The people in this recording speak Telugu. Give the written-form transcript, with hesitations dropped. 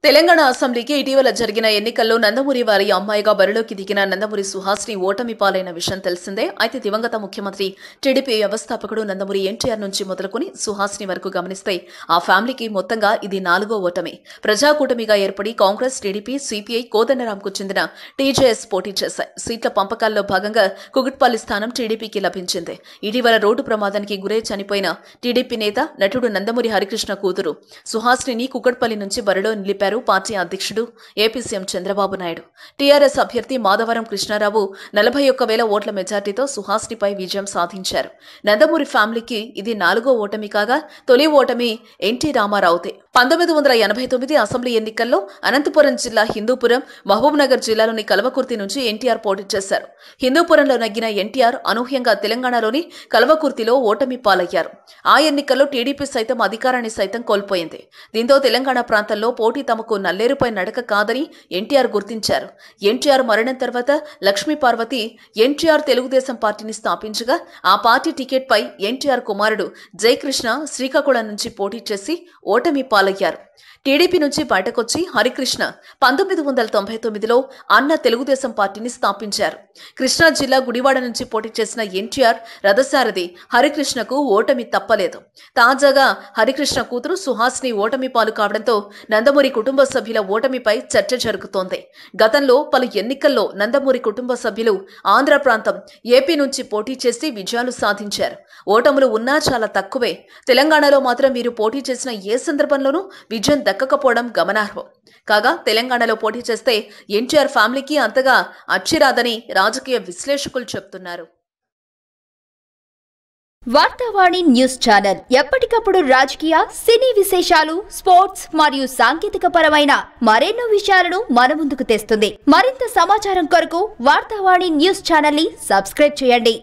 తెలంగాణ అసెంబ్లీకి ఇటీవల జరిగిన ఎన్నికల్లో నందమూరి వారి అమ్మాయిగా బరిలోకి దిగిన నందమూరి సుహాస్ని ఓటమి పాలైన విషయం తెలిసిందే. అయితే దివంగత ముఖ్యమంత్రి టీడీపీ వ్యవస్థాపకుడు నందమూరి ఎన్టీఆర్ నుంచి మొదలుకొని సుహాస్ని వరకు గమనిస్తే ఆ ఫ్యామిలీకి మొత్తంగా ఇది 4వ ఓటమి. ప్రజాకూటమిగా ఏర్పడి కాంగ్రెస్, టీడీపీ, సిపిఐ, కోదండరాంకు చెందిన టీజేఎస్ పోటీ చేశాయి. సీట్ల పంపకాల్లో భాగంగా కుకట్పల్లి స్థానం టీడీపీకి లభించింది. ఇటీవల రోడ్డు ప్రమాదానికి గురై చనిపోయిన టీడీపీ నేత నటుడు నందమూరి హరికృష్ణ కూతురు సుహాస్ని కుకట్పల్లి నుంచి బరిలో నిలిపారు పార్టీ అధ్యక్షుడు AP CM Chandrababu Naidu. TRS అభ్యర్థి మాధవరం కృష్ణారావు 41,000 ఓట్ల మెజార్టీతో సుహాస్నిపై విజయం సాధించారు. నందమూరి ఫ్యామిలీకి ఇది 4వ ఓటమి కాగా తొలి ఓటమి ఎన్టీ రామారావుదే. 1989 అసెంబ్లీ ఎన్నికల్లో అనంతపురం జిల్లా హిందూపురం, మహబూబ్నగర్ జిల్లాలోని కల్వకుర్తి నుంచి ఎన్టీఆర్ పోటీ చేశారు. హిందూపురంలో నగ్గిన ఎన్టీఆర్ అనూహ్యంగా తెలంగాణలోని కల్వకుర్తిలో ఓటమి పాలయ్యారు. ఆ ఎన్నికల్లో టీడీపీ సైతం అధికారాన్ని సైతం కోల్పోయింది. దీంతో తెలంగాణ ప్రాంతంలో పోటీ తమకు నల్లేరుపై నడక కాదని ఎన్టీఆర్ గుర్తించారు. ఎన్టీఆర్ మరణం తర్వాత లక్ష్మీ పార్వతి ఎన్టీఆర్ తెలుగుదేశం పార్టీని స్థాపించగా ఆ పార్టీ టికెట్ పై ఎన్టీఆర్ కుమారుడు జయకృష్ణ శ్రీకాకుళం నుంచి పోటీ చేసి ఓటమి పాలయ్యారు. టీడీపీ నుంచి బయటకొచ్చి హరికృష్ణ 1999లో అన్న తెలుగుదేశం పార్టీని స్థాపించారు. కృష్ణా జిల్లా గుడివాడ నుంచి పోటీ చేసిన ఎన్టీఆర్ రథసారథి హరికృష్ణకు ఓటమి తప్పలేదు. తాజాగా హరికృష్ణ కూతురు సుహాస్ని ఓటమి పాలు కావడంతో నందమూరి కుటుంబ సభ్యుల ఓటమిపై చర్చ జరుగుతోంది. గతంలో పలు ఎన్నికల్లో నందమూరి కుటుంబ సభ్యులు ఆంధ్ర ప్రాంతం, ఏపీ నుంచి పోటీ చేసి విజయాలు సాధించారు. ఓటములు ఉన్నా చాలా తక్కువే. తెలంగాణలో మాత్రం వీరు పోటీ చేసిన ఏ సందర్భంలోనూ విజయం దక్కకపోవడం గమనార్హం. కాగా తెలంగాణలో పోటీ చేస్తే ఎన్టీఆర్ ఫ్యామిలీకి అంతగా అచ్చిరాదని రాజకీయ విశ్లేషకులు చెప్తున్నారు. వార్తావాణి న్యూస్ ఛానల్ ఎప్పటికప్పుడు రాజకీయ, సినీ విశేషాలు, స్పోర్ట్స్ మరియు సాంకేతిక పరమైన మరెన్నో విషయాలను మన ముందుకు తెస్తుంది. మరింత సమాచారం కొరకు వార్తావాణి న్యూస్ ఛానల్ ని సబ్స్క్రైబ్ చేయండి.